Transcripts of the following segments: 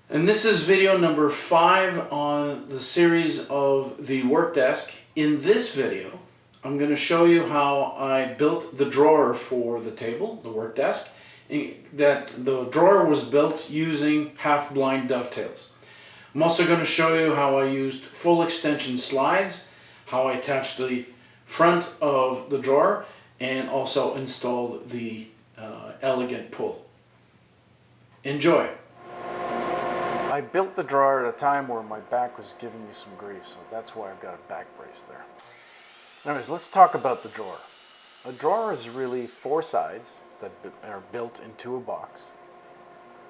And this is video number 5 on the series of the work desk. In this video, I'm going to show you how I built the drawer for the table, the work desk. That the drawer was built using half-blind dovetails. I'm also going to show you how I used full extension slides, how I attached the front of the drawer, and also installed the elegant pull. Enjoy! I built the drawer at a time where my back was giving me some grief, so that's why I've got a back brace there. Anyways, let's talk about the drawer. A drawer is really 4 sides that are built into a box.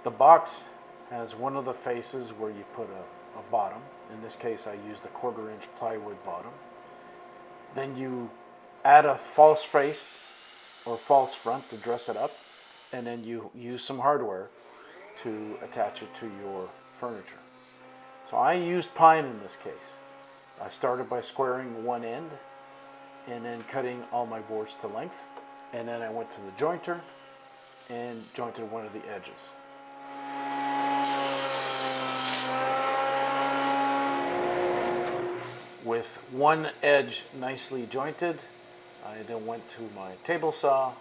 The box has one of the faces where you put a bottom. In this case, I used a 1/4 inch plywood bottom. Then you add a false face or false front to dress it up, and then you use some hardware to attach it to your furniture. So I used pine in this case. I started by squaring one end and then cutting all my boards to length, and then I went to the jointer and jointed one of the edges. With one edge nicely jointed, I then went to my table saw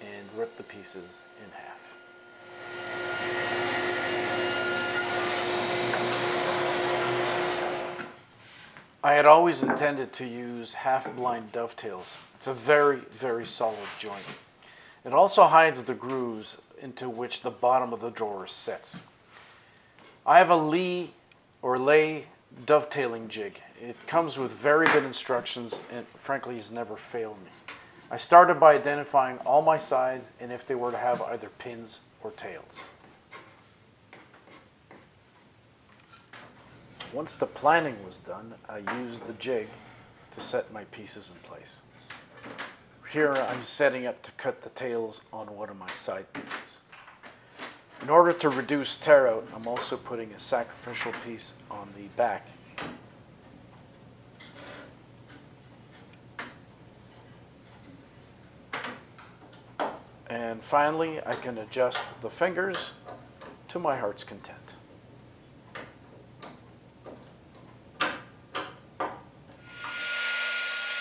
and ripped the pieces in half. I had always intended to use half-blind dovetails. It's a very, very solid joint. It also hides the grooves into which the bottom of the drawer sits. I have a lay dovetailing jig. It comes with very good instructions and frankly has never failed me. I started by identifying all my sides and if they were to have either pins or tails. Once the planning was done, I used the jig to set my pieces in place. Here I'm setting up to cut the tails on one of my side pieces. In order to reduce tear out, I'm also putting a sacrificial piece on the back. And finally, I can adjust the fingers to my heart's content.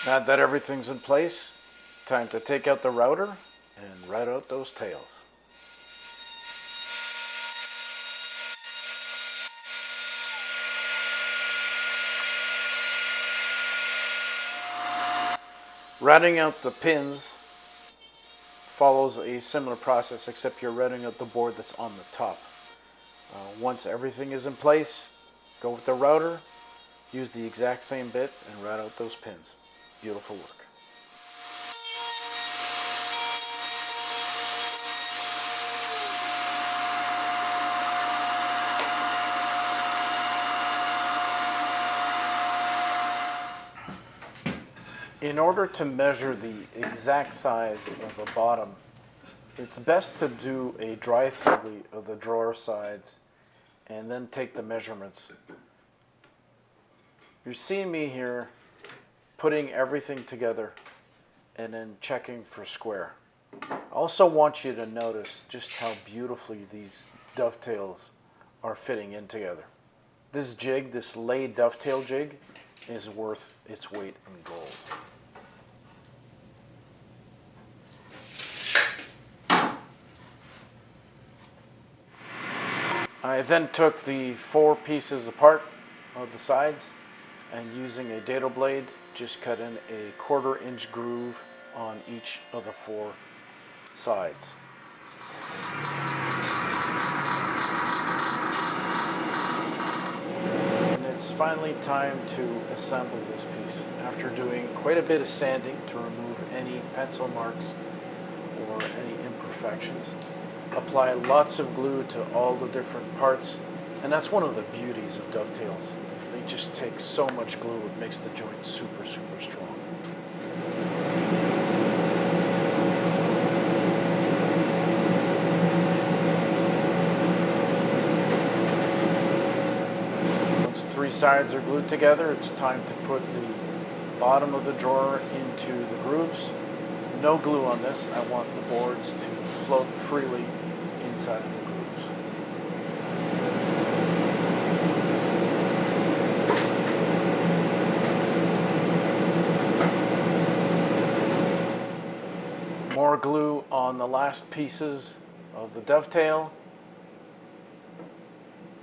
Now that everything's in place, time to take out the router and route out those tails. Routing out the pins follows a similar process, except you're routing out the board that's on the top. Once everything is in place, go with the router, use the exact same bit, and route out those pins. Beautiful work. In order to measure the exact size of the bottom, it's best to do a dry assembly of the drawer sides and then take the measurements. You're seeing me here putting everything together and then checking for square. I also want you to notice just how beautifully these dovetails are fitting in together. This jig, this lay dovetail jig, is worth its weight in gold. I then took the 4 pieces apart of the sides and using a dado blade just cut in a 1/4 inch groove on each of the 4 sides. And it's finally time to assemble this piece. After doing quite a bit of sanding to remove any pencil marks or any imperfections, apply lots of glue to all the different parts, and that's one of the beauties of dovetails. They just take so much glue, it makes the joint super, super strong. Once 3 sides are glued together, it's time to put the bottom of the drawer into the grooves. No glue on this. I want the boards to float freely inside of the grooves. More glue on the last pieces of the dovetail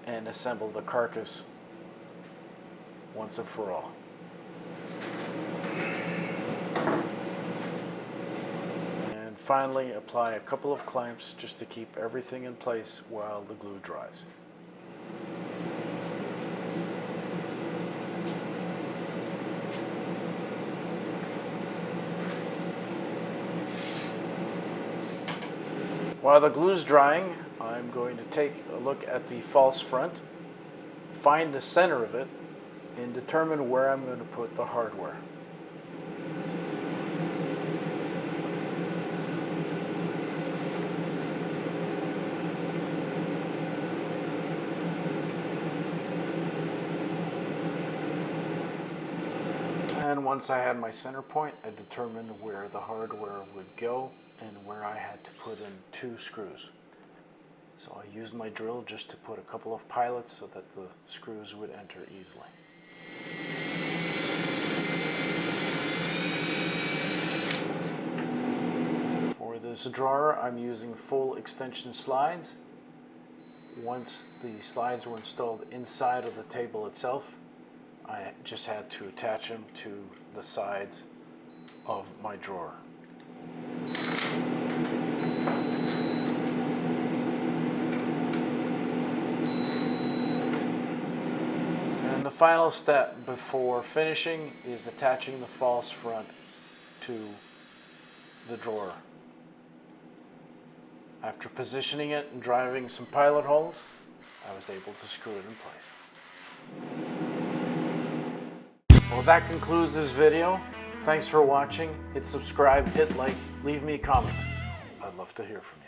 and assemble the carcass once and for all. And finally apply a couple of clamps just to keep everything in place while the glue dries. While the glue is drying, I'm going to take a look at the false front, find the center of it, and determine where I'm going to put the hardware. And once I had my center point, I determined where the hardware would go and where I had to put in 2 screws. So I used my drill just to put a couple of pilots so that the screws would enter easily. For this drawer, I'm using full extension slides. Once the slides were installed inside of the table itself, I just had to attach them to the sides of my drawer. And the final step before finishing is attaching the false front to the drawer. After positioning it and driving some pilot holes, I was able to screw it in place. Well, that concludes this video. Thanks for watching. Hit subscribe, hit like, leave me a comment. I'd love to hear from you.